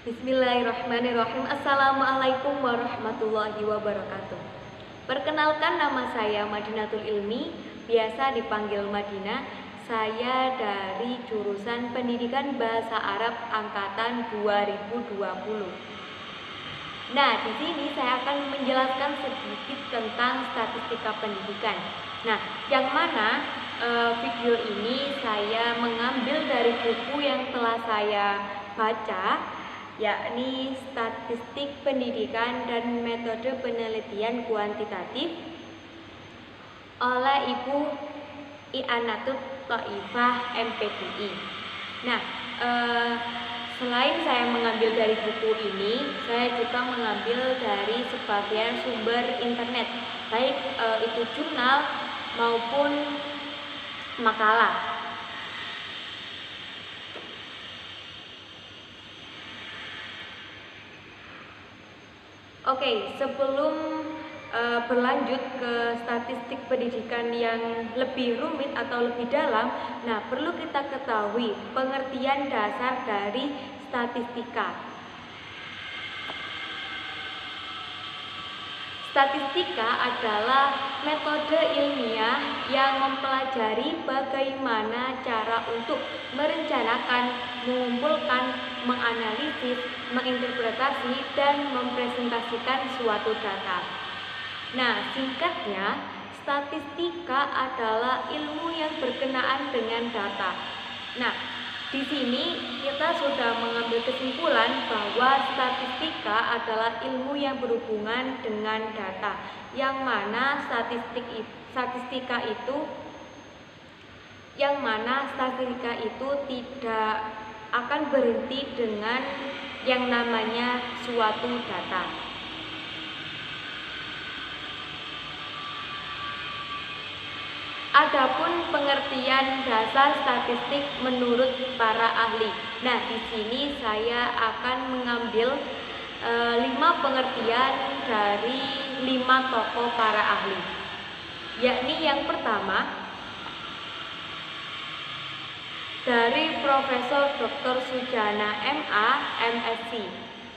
Bismillahirrahmanirrahim. Assalamualaikum warahmatullahi wabarakatuh. Perkenalkan, nama saya Madinatul Ilmi, biasa dipanggil Madinah. Saya dari jurusan Pendidikan Bahasa Arab angkatan 2020. Nah, di sini saya akan menjelaskan sedikit tentang statistika pendidikan. Nah, yang mana video ini saya mengambil dari buku yang telah saya baca, yakni Statistik Pendidikan dan Metode Penelitian Kuantitatif oleh Ibu I'anatut Thaifah MPDI. Nah, selain saya mengambil dari buku ini, saya juga mengambil dari sebagian sumber internet, baik itu jurnal maupun makalah. Oke, sebelum berlanjut ke statistik pendidikan yang lebih rumit atau lebih dalam, nah perlu kita ketahui pengertian dasar dari statistika. Statistika adalah metode ilmiah yang mempelajari bagaimana cara untuk merencanakan, mengumpulkan, menganalisis, menginterpretasi, dan mempresentasikan suatu data. Nah, singkatnya, statistika adalah ilmu yang berkenaan dengan data. Nah, di sini kita sudah mengambil kesimpulan bahwa statistika adalah ilmu yang berhubungan dengan data, yang mana statistika itu tidak akan berhenti dengan yang namanya suatu data. Adapun pengertian dasar statistik menurut para ahli. Nah, di sini saya akan mengambil 5 pengertian dari 5 tokoh para ahli. Yakni yang pertama dari Profesor Dr. Sujana MA, MSc.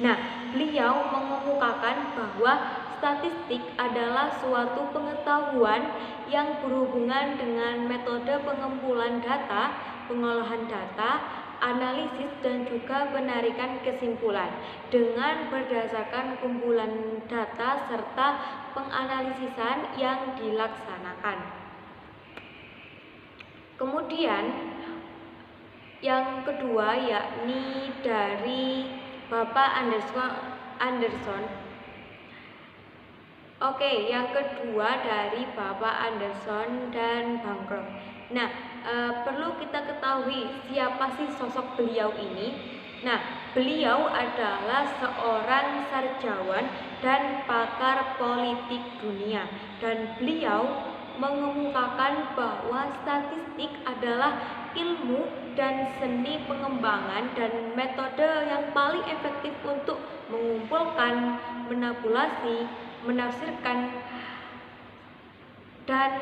Nah, beliau mengemukakan bahwa statistik adalah suatu pengetahuan yang berhubungan dengan metode pengumpulan data, pengolahan data, analisis, dan juga penarikan kesimpulan dengan berdasarkan kumpulan data serta penganalisisan yang dilaksanakan. Kemudian yang kedua yakni dari Bapak Anderson. Oke, yang kedua dari Bapak Anderson dan Bancroft. Nah, perlu kita ketahui siapa sih sosok beliau ini. Nah, beliau adalah seorang sarjawan dan pakar politik dunia, dan beliau mengemukakan bahwa statistik adalah ilmu dan seni pengembangan dan metode yang paling efektif untuk mengumpulkan, menabulasi, menafsirkan, dan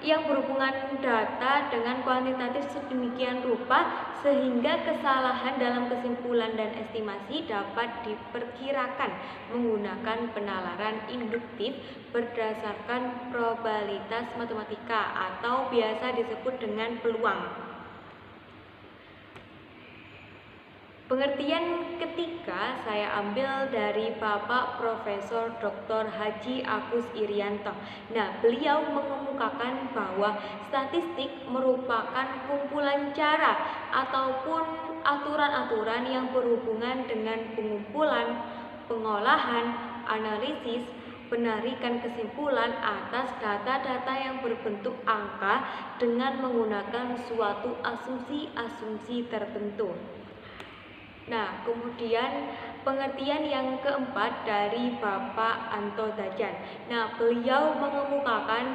yang berhubungan data dengan kuantitatif sedemikian rupa sehingga kesalahan dalam kesimpulan dan estimasi dapat diperkirakan menggunakan penalaran induktif berdasarkan probabilitas matematika atau biasa disebut dengan peluang. Pengertian ketiga saya ambil dari Bapak Profesor Dr. Haji Agus Irianto. Nah, beliau mengemukakan bahwa statistik merupakan kumpulan cara ataupun aturan-aturan yang berhubungan dengan pengumpulan, pengolahan, analisis, penarikan kesimpulan atas data-data yang berbentuk angka dengan menggunakan suatu asumsi-asumsi tertentu. Nah, kemudian pengertian yang keempat dari Bapak Anto Dajan. Nah, beliau mengemukakan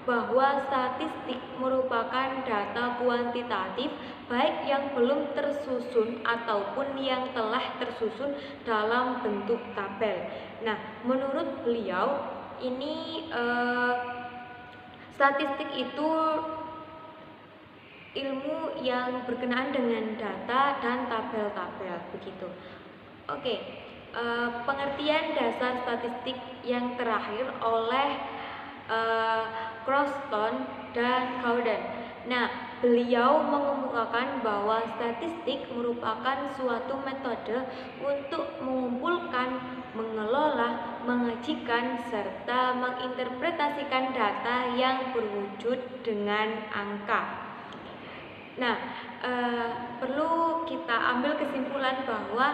bahwa statistik merupakan data kuantitatif baik yang belum tersusun ataupun yang telah tersusun dalam bentuk tabel. Nah, menurut beliau ini statistik itu ilmu yang berkenaan dengan data dan tabel-tabel begitu. Oke, pengertian dasar statistik yang terakhir oleh Croston dan Cowden. Nah, beliau mengemukakan bahwa statistik merupakan suatu metode untuk mengumpulkan, mengelola, mengajikan, serta menginterpretasikan data yang berwujud dengan angka. Nah, perlu kita ambil kesimpulan bahwa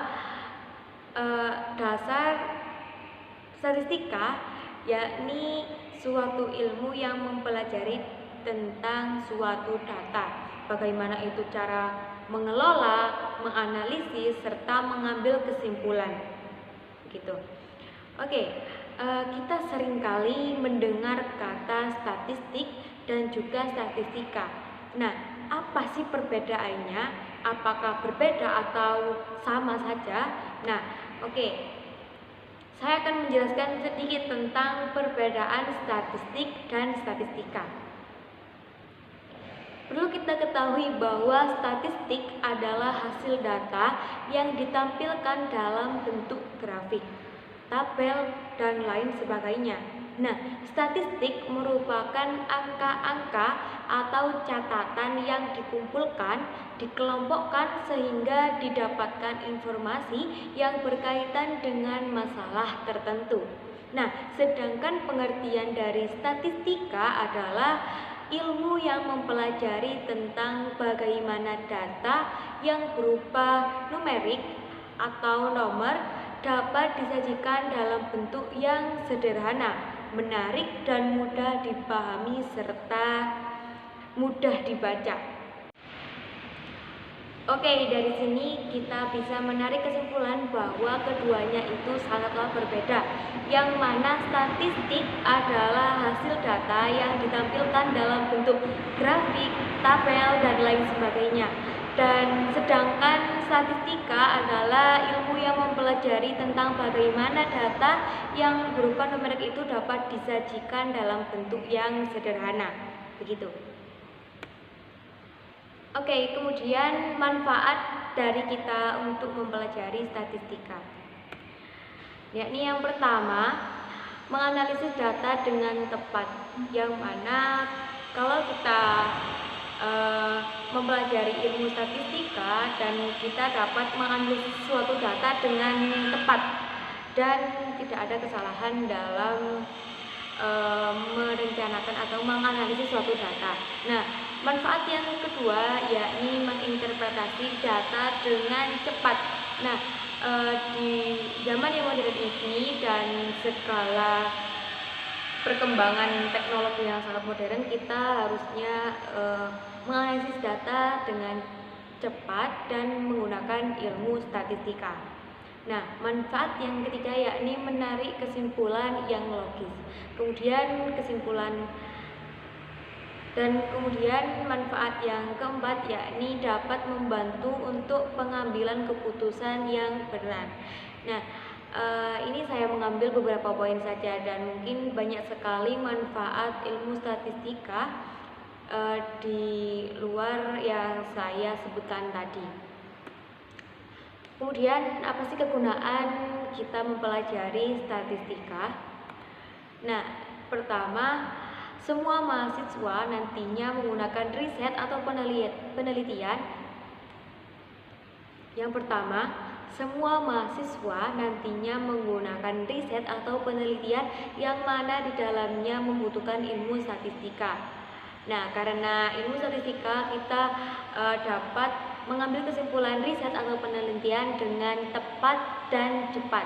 dasar statistika yakni suatu ilmu yang mempelajari tentang suatu data, bagaimana itu cara mengelola, menganalisis, serta mengambil kesimpulan gitu. Oke, kita seringkali mendengar kata statistik dan juga statistika. Nah, apa sih perbedaannya? Apakah berbeda atau sama saja? Nah, oke. Saya akan menjelaskan sedikit tentang perbedaan statistik dan statistika. Perlu kita ketahui bahwa statistik adalah hasil data yang ditampilkan dalam bentuk grafik, tabel, dan lain sebagainya. Nah, statistik merupakan angka-angka atau catatan yang dikumpulkan, dikelompokkan sehingga didapatkan informasi yang berkaitan dengan masalah tertentu. Nah, sedangkan pengertian dari statistika adalah ilmu yang mempelajari tentang bagaimana data yang berupa numerik atau nomor dapat disajikan dalam bentuk yang sederhana, menarik, dan mudah dipahami serta mudah dibaca. Oke, dari sini kita bisa menarik kesimpulan bahwa keduanya itu sangatlah berbeda. Yang mana statistik adalah hasil data yang ditampilkan dalam bentuk grafik, tabel, dan lain sebagainya. Dan sedangkan statistika adalah ilmu yang mempelajari tentang bagaimana data yang berupa numerik itu dapat disajikan dalam bentuk yang sederhana. Begitu. Oke, kemudian manfaat dari kita untuk mempelajari statistika. Yakni yang pertama, menganalisis data dengan tepat. Yang mana kalau kita mempelajari ilmu statistika dan kita dapat menganalisis suatu data dengan tepat dan tidak ada kesalahan dalam merencanakan atau menganalisis suatu data. Nah, manfaat yang kedua yakni menginterpretasi data dengan cepat. Nah, di zaman yang modern ini dan skala perkembangan teknologi yang sangat modern, kita harusnya menganalisis data dengan cepat dan menggunakan ilmu statistika. Nah, manfaat yang ketiga yakni menarik kesimpulan yang logis. Kemudian manfaat yang keempat yakni dapat membantu untuk pengambilan keputusan yang benar. Nah, ini saya mengambil beberapa poin saja dan mungkin banyak sekali manfaat ilmu statistika di luar yang saya sebutkan tadi. Kemudian apa sih kegunaan kita mempelajari statistika? Nah, pertama, semua mahasiswa nantinya menggunakan riset atau penelitian. Yang pertama, semua mahasiswa nantinya menggunakan riset atau penelitian yang mana di dalamnya membutuhkan ilmu statistika. Nah, karena ilmu statistika kita dapat mengambil kesimpulan riset atau penelitian dengan tepat dan cepat.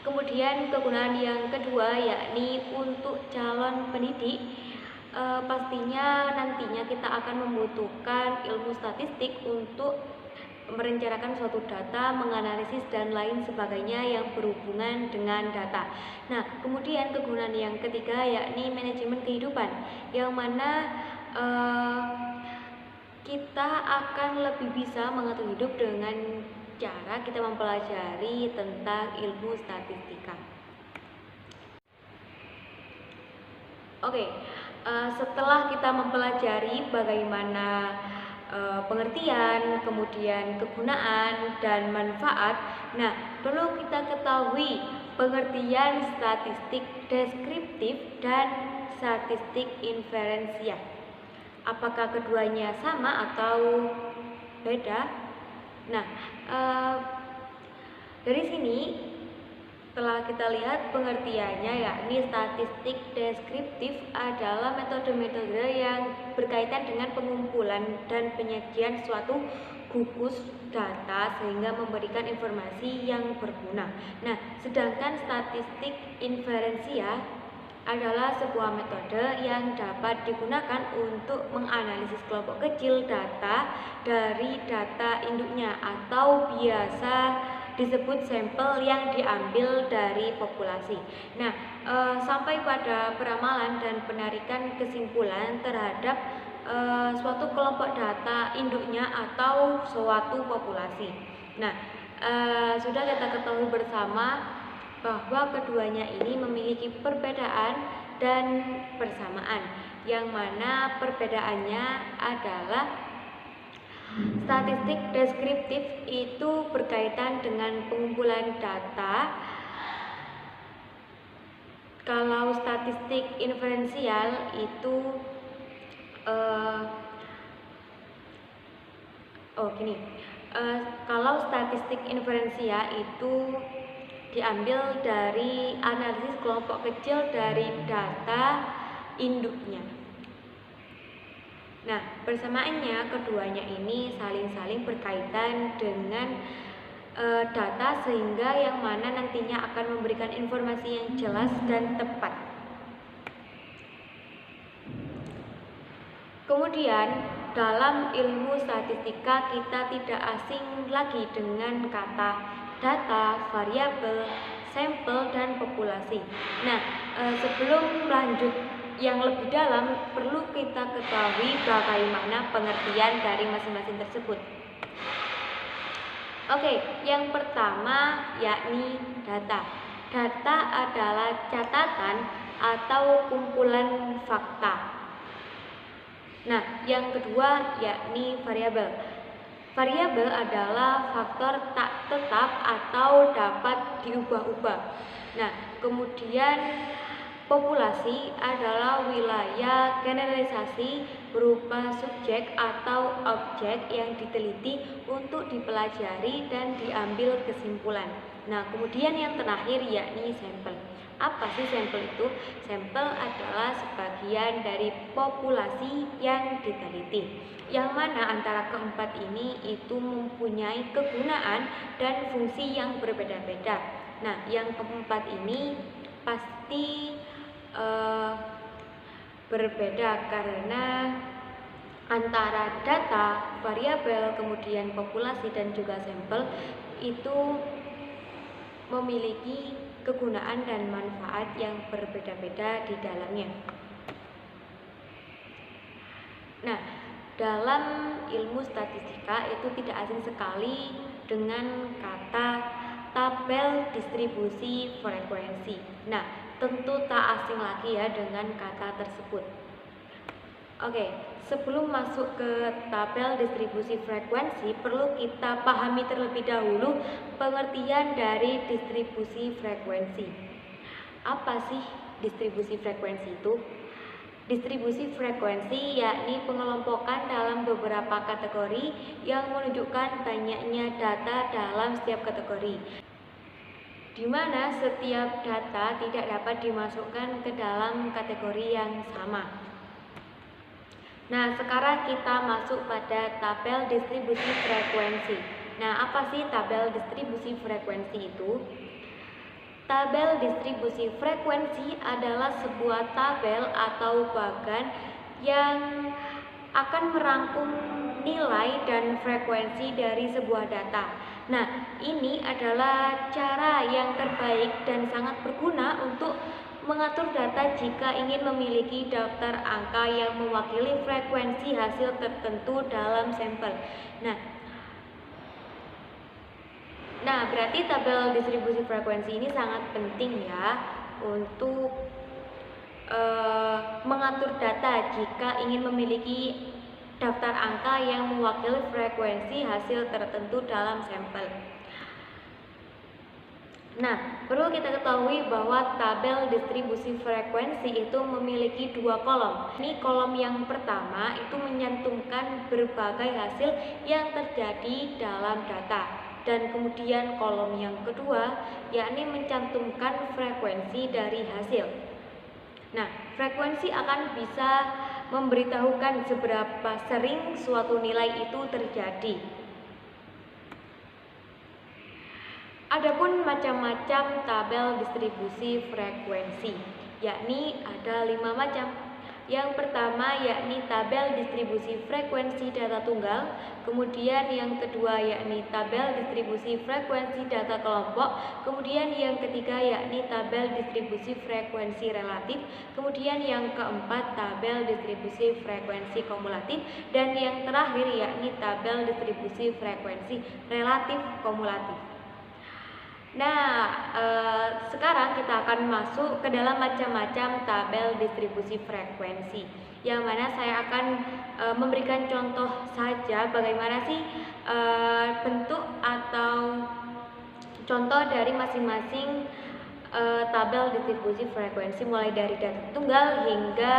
Kemudian kegunaan yang kedua yakni untuk calon pendidik. Pastinya nantinya kita akan membutuhkan ilmu statistik untuk merencanakan suatu data, menganalisis dan lain sebagainya yang berhubungan dengan data. Nah, kemudian kegunaan yang ketiga yakni manajemen kehidupan, yang mana kita akan lebih bisa mengatur hidup dengan cara kita mempelajari tentang ilmu statistika. Oke, setelah kita mempelajari bagaimana pengertian, kemudian kegunaan dan manfaat. Nah, perlu kita ketahui pengertian statistik deskriptif dan statistik inferensial. Apakah keduanya sama atau beda? Nah, dari sini telah kita lihat pengertiannya, yakni statistik deskriptif adalah metode-metode yang berkaitan dengan pengumpulan dan penyajian suatu gugus data sehingga memberikan informasi yang berguna. Nah, sedangkan statistik inferensial adalah sebuah metode yang dapat digunakan untuk menganalisis kelompok kecil data dari data induknya atau biasa disebut sampel yang diambil dari populasi. Nah, sampai pada peramalan dan penarikan kesimpulan terhadap suatu kelompok data induknya atau suatu populasi. Nah, sudah kita ketahui bersama bahwa keduanya ini memiliki perbedaan dan persamaan, yang mana perbedaannya adalah statistik deskriptif itu berkaitan dengan pengumpulan data, kalau statistik inferensial itu kalau statistik inferensial itu diambil dari analisis kelompok kecil dari data induknya. Nah, persamaannya keduanya ini saling berkaitan dengan data sehingga yang mana nantinya akan memberikan informasi yang jelas dan tepat. Kemudian dalam ilmu statistika kita tidak asing lagi dengan kata data, variabel, sampel, dan populasi. Nah, sebelum lanjut yang lebih dalam, perlu kita ketahui bagaimana pengertian dari masing-masing tersebut. Oke, yang pertama yakni data. Data adalah catatan atau kumpulan fakta. Nah, yang kedua yakni variabel. Variabel adalah faktor tak tetap atau dapat diubah-ubah. Nah, kemudian populasi adalah wilayah generalisasi berupa subjek atau objek yang diteliti untuk dipelajari dan diambil kesimpulan. Nah, kemudian yang terakhir yakni sampel. Apa sih sampel itu? Sampel adalah sebagian dari populasi yang diteliti, yang mana antara keempat ini itu mempunyai kegunaan dan fungsi yang berbeda-beda. Nah, yang keempat ini pasti berbeda karena antara data, variabel, kemudian populasi dan juga sampel itu memiliki kegunaan dan manfaat yang berbeda-beda di dalamnya. Nah, dalam ilmu statistika itu tidak asing sekali dengan kata tabel distribusi frekuensi. Nah, tentu tak asing lagi ya dengan kata tersebut. Oke, sebelum masuk ke tabel distribusi frekuensi, perlu kita pahami terlebih dahulu pengertian dari distribusi frekuensi. Apa sih distribusi frekuensi itu? Distribusi frekuensi yakni pengelompokan dalam beberapa kategori yang menunjukkan banyaknya data dalam setiap kategori, di mana setiap data tidak dapat dimasukkan ke dalam kategori yang sama. Nah, sekarang kita masuk pada tabel distribusi frekuensi. Nah, apa sih tabel distribusi frekuensi itu? Tabel distribusi frekuensi adalah sebuah tabel atau bagan yang akan merangkum nilai dan frekuensi dari sebuah data. Nah, ini adalah cara yang terbaik dan sangat berguna untuk mengatur data jika ingin memiliki daftar angka yang mewakili frekuensi hasil tertentu dalam sampel. Nah, berarti tabel distribusi frekuensi ini sangat penting ya untuk mengatur data jika ingin memiliki daftar angka yang mewakili frekuensi hasil tertentu dalam sampel. Nah, perlu kita ketahui bahwa tabel distribusi frekuensi itu memiliki dua kolom. Ini kolom yang pertama itu menyantumkan berbagai hasil yang terjadi dalam data. Dan kemudian kolom yang kedua yakni mencantumkan frekuensi dari hasil. Nah, frekuensi akan bisa memberitahukan seberapa sering suatu nilai itu terjadi. Adapun macam-macam tabel distribusi frekuensi, yakni ada 5 macam. Yang pertama yakni tabel distribusi frekuensi data tunggal, kemudian yang kedua yakni tabel distribusi frekuensi data kelompok, kemudian yang ketiga yakni tabel distribusi frekuensi relatif, kemudian yang keempat tabel distribusi frekuensi kumulatif, dan yang terakhir yakni tabel distribusi frekuensi relatif kumulatif. Nah, sekarang kita akan masuk ke dalam macam-macam tabel distribusi frekuensi, yang mana saya akan memberikan contoh saja bagaimana sih bentuk atau contoh dari masing-masing tabel distribusi frekuensi, mulai dari data tunggal hingga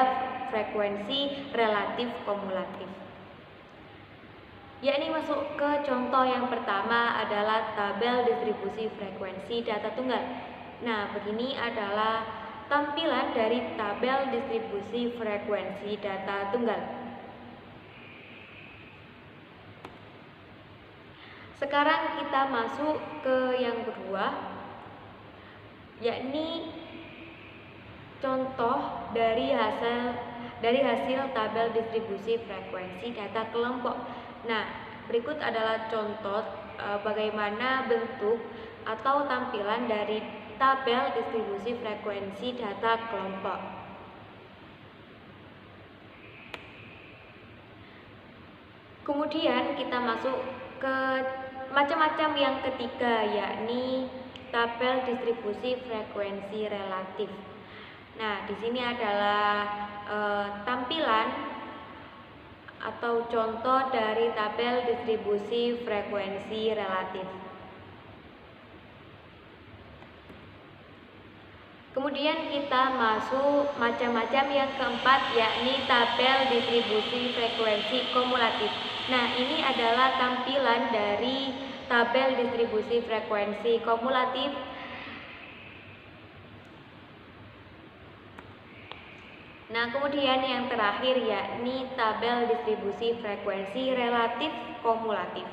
frekuensi relatif kumulatif. Yakni masuk ke contoh yang pertama adalah tabel distribusi frekuensi data tunggal. Nah, begini adalah tampilan dari tabel distribusi frekuensi data tunggal. Sekarang kita masuk ke yang kedua, yakni contoh dari hasil tabel distribusi frekuensi data kelompok. Nah, berikut adalah contoh bagaimana bentuk atau tampilan dari tabel distribusi frekuensi data kelompok. Kemudian kita masuk ke macam-macam yang ketiga, yakni tabel distribusi frekuensi relatif. Nah, di sini adalah tampilan atau contoh dari tabel distribusi frekuensi relatif. Kemudian kita masuk macam-macam yang keempat, yakni tabel distribusi frekuensi kumulatif. Nah, ini adalah tampilan dari tabel distribusi frekuensi kumulatif. Nah, kemudian yang terakhir yakni tabel distribusi frekuensi relatif kumulatif.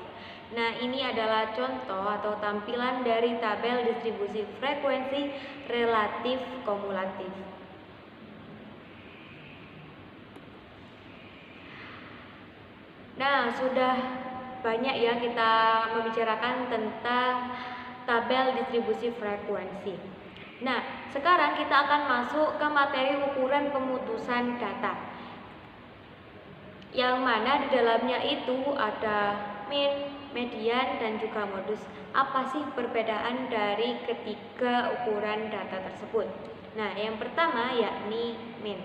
Nah, ini adalah contoh atau tampilan dari tabel distribusi frekuensi relatif kumulatif. Nah, sudah banyak ya kita membicarakan tentang tabel distribusi frekuensi. Nah, sekarang kita akan masuk ke materi ukuran pemutusan data, yang mana di dalamnya itu ada min, median, dan juga modus. Apa sih perbedaan dari ketiga ukuran data tersebut? Nah, yang pertama yakni min.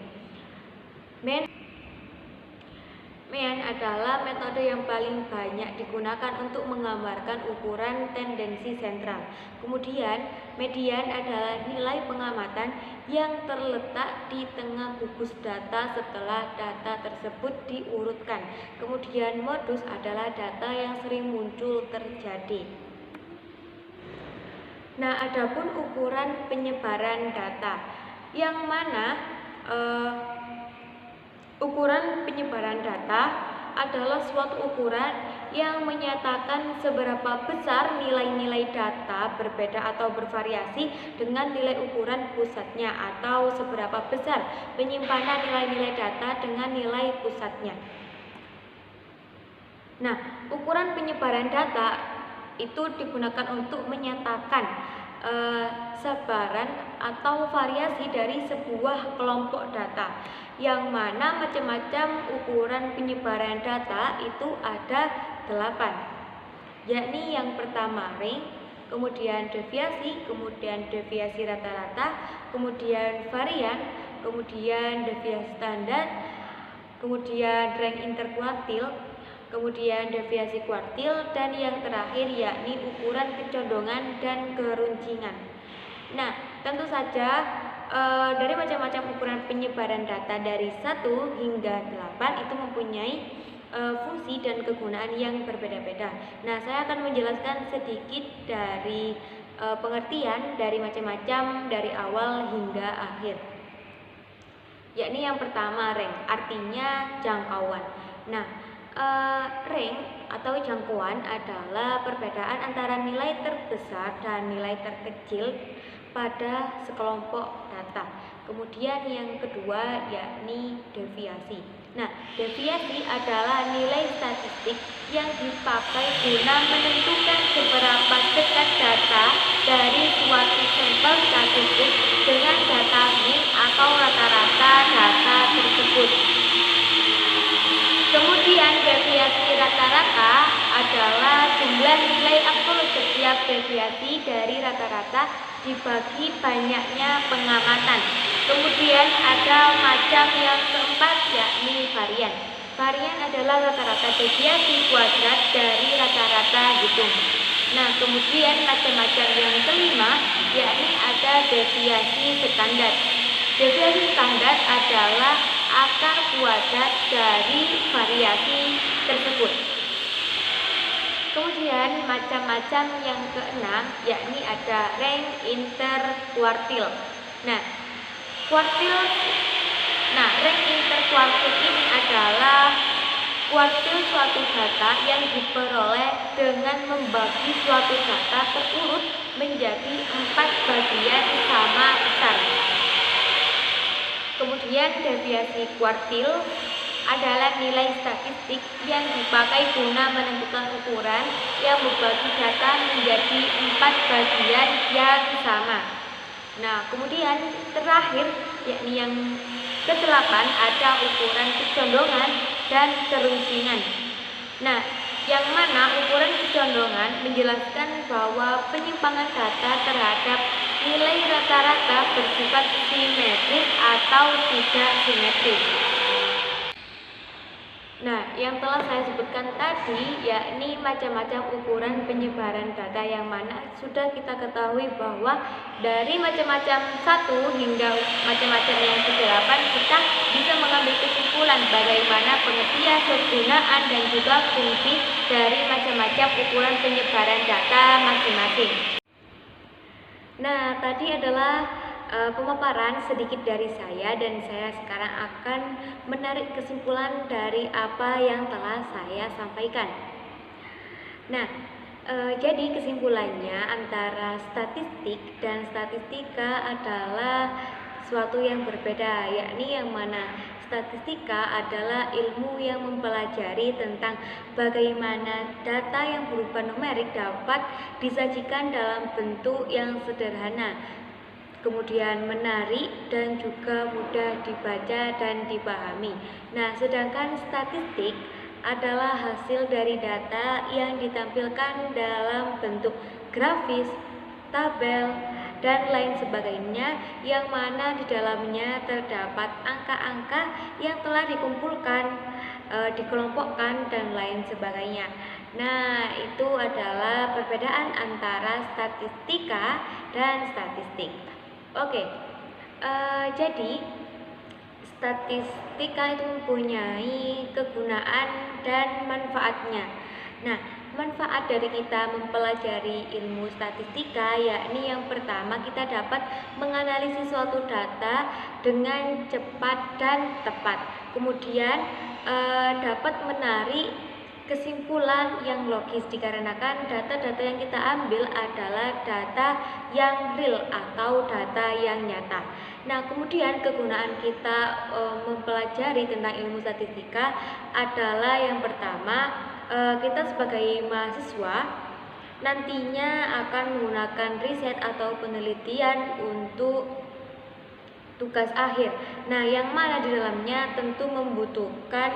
Min adalah metode yang paling banyak digunakan untuk menggambarkan ukuran tendensi sentral. Kemudian, median adalah nilai pengamatan yang terletak di tengah gugus data setelah data tersebut diurutkan. Kemudian, modus adalah data yang sering muncul terjadi. Nah, adapun ukuran penyebaran data, yang mana ukuran penyebaran data adalah suatu ukuran yang menyatakan seberapa besar nilai-nilai data berbeda atau bervariasi dengan nilai ukuran pusatnya, atau seberapa besar penyimpanan nilai-nilai data dengan nilai pusatnya. Nah, ukuran penyebaran data itu digunakan untuk menyatakan sebaran atau variasi dari sebuah kelompok data, yang mana macam-macam ukuran penyebaran data itu ada 8, yakni yang pertama ring, kemudian deviasi rata-rata, kemudian varian, kemudian deviasi standar, kemudian rank interkuartil, kemudian deviasi kuartil, dan yang terakhir yakni ukuran kecondongan dan keruncingan. Nah, tentu saja dari macam-macam ukuran penyebaran data dari 1 hingga 8 itu mempunyai fungsi dan kegunaan yang berbeda-beda. Nah, saya akan menjelaskan sedikit dari pengertian dari macam-macam dari awal hingga akhir. Yakni yang pertama rank, artinya jangkauan. Nah, rank atau jangkauan adalah perbedaan antara nilai terbesar dan nilai terkecil pada sekelompok data. Kemudian yang kedua yakni deviasi. Nah, deviasi adalah nilai statistik yang dipakai guna menentukan seberapa dekat data dari suatu sampel statistik dengan data mean atau rata-rata data tersebut. Kemudian deviasi rata-rata adalah jumlah nilai absolut setiap deviasi dari rata-rata dibagi banyaknya pengamatan. Kemudian ada macam yang keempat yakni varian. Varian adalah rata-rata deviasi kuadrat dari rata-rata hitung. Nah, kemudian macam-macam yang kelima yakni ada deviasi standar. Deviasi standar adalah akar kuadrat dari variasi tersebut. Kemudian macam-macam yang keenam yakni ada rank interkuartil. Rank interkuartil ini adalah kuartil suatu data yang diperoleh dengan membagi suatu data terurut menjadi 4 bagian sama besar. Kemudian deviasi kuartil adalah nilai statistik yang dipakai guna menentukan ukuran yang membagi data menjadi 4 bagian yang sama. Nah, kemudian terakhir yakni yang ke-8 ada ukuran kecondongan dan keruncingan. Nah, yang mana ukuran kecondongan menjelaskan bahwa penyimpangan data terhadap nilai rata-rata bersifat simetris atau tidak simetris. Nah, yang telah saya sebutkan tadi yakni macam-macam ukuran penyebaran data yang mana sudah kita ketahui bahwa dari macam-macam 1 hingga macam-macam yang ke-8 kita bisa mengambil kesimpulan bagaimana pengertian, kegunaan, dan juga fungsi dari macam-macam ukuran penyebaran data masing-masing. Nah, tadi adalah pemaparan sedikit dari saya, dan saya sekarang akan menarik kesimpulan dari apa yang telah saya sampaikan. Nah, jadi kesimpulannya antara statistik dan statistika adalah suatu yang berbeda, yakni yang mana statistika adalah ilmu yang mempelajari tentang bagaimana data yang berupa numerik dapat disajikan dalam bentuk yang sederhana, kemudian menarik dan juga mudah dibaca dan dipahami. Nah, sedangkan statistik adalah hasil dari data yang ditampilkan dalam bentuk grafis, tabel, dan lain sebagainya, yang mana di dalamnya terdapat angka-angka yang telah dikumpulkan, dikelompokkan, dan lain sebagainya. Nah, itu adalah perbedaan antara statistika dan statistik. Oke, jadi statistika itu mempunyai kegunaan dan manfaatnya. Nah, manfaat dari kita mempelajari ilmu statistika yakni yang pertama, kita dapat menganalisis suatu data dengan cepat dan tepat. Kemudian dapat menarik kesimpulan yang logis dikarenakan data-data yang kita ambil adalah data yang real atau data yang nyata. Nah, kemudian kegunaan kita mempelajari tentang ilmu statistika adalah yang pertama, kita sebagai mahasiswa nantinya akan menggunakan riset atau penelitian untuk tugas akhir. Nah, yang mana di dalamnya tentu membutuhkan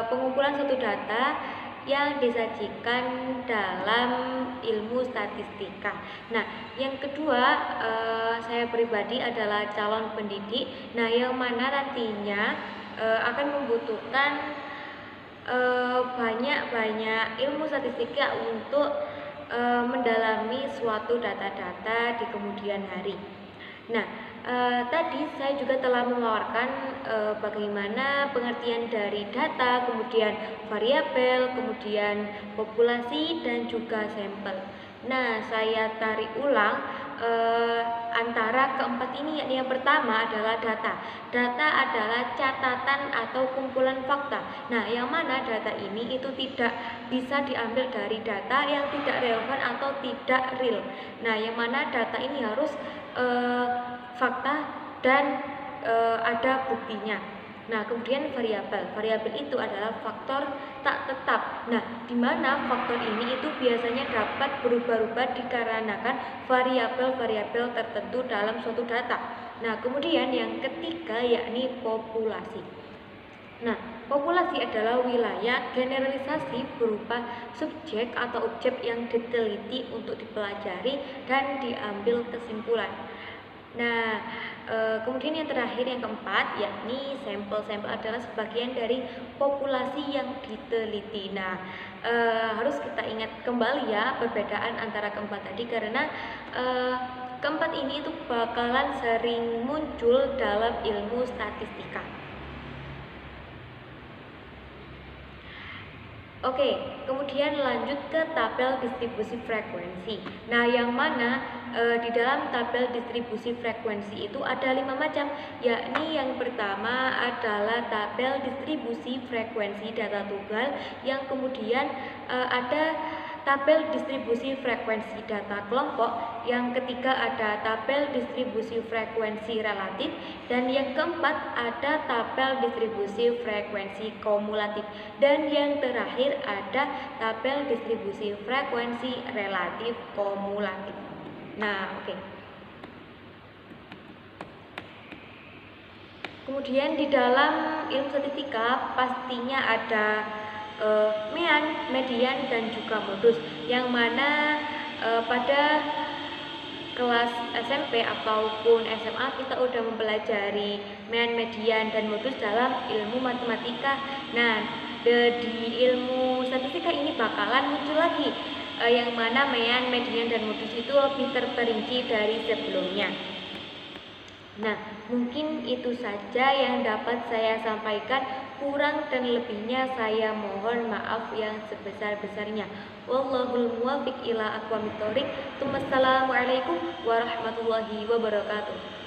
pengumpulan suatu data yang disajikan dalam ilmu statistika. Nah, yang kedua, saya pribadi adalah calon pendidik. Nah, yang mana nantinya akan membutuhkan banyak ilmu statistika untuk mendalami suatu data-data di kemudian hari. Nah, tadi saya juga telah memaparkan bagaimana pengertian dari data, kemudian variabel, kemudian populasi, dan juga sampel. Nah, saya tarik ulang antara keempat ini, yakni yang pertama adalah data. Data adalah catatan atau kumpulan fakta. Nah, yang mana data ini itu tidak bisa diambil dari data yang tidak relevan atau tidak real. Nah, yang mana data ini harus fakta dan ada buktinya. Nah, kemudian variabel. Variabel itu adalah faktor tak tetap. Nah, di mana faktor ini itu biasanya dapat berubah-ubah dikarenakan variabel-variabel tertentu dalam suatu data. Nah, kemudian yang ketiga yakni populasi. Nah, populasi adalah wilayah generalisasi berupa subjek atau objek yang diteliti untuk dipelajari dan diambil kesimpulan. Nah, kemudian yang terakhir, yang keempat, yakni sampel. Sampel adalah sebagian dari populasi yang diteliti. Nah, harus kita ingat kembali ya perbedaan antara keempat tadi, karena keempat ini itu bakalan sering muncul dalam ilmu statistika. Oke, kemudian lanjut ke tabel distribusi frekuensi. Nah, yang mana di dalam tabel distribusi frekuensi itu ada 5 macam, yakni yang pertama adalah tabel distribusi frekuensi data tunggal, yang kemudian ada tabel distribusi frekuensi data kelompok, yang ketiga ada tabel distribusi frekuensi relatif, dan yang keempat ada tabel distribusi frekuensi kumulatif, dan yang terakhir ada tabel distribusi frekuensi relatif kumulatif. Nah, oke. Kemudian di dalam ilmu statistika pastinya ada mean, median, dan juga modus, yang mana pada kelas SMP ataupun SMA kita udah mempelajari mean, median, dan modus dalam ilmu matematika. Nah, di ilmu statistika ini bakalan muncul lagi yang mana mean, median, dan modus itu lebih terperinci dari sebelumnya. Nah, mungkin itu saja yang dapat saya sampaikan. Kurang dan lebihnya saya mohon maaf yang sebesar-besarnya. Wallahul muwaffiq ila aqwamit thoriq. Wassalamualaikum warahmatullahi wabarakatuh.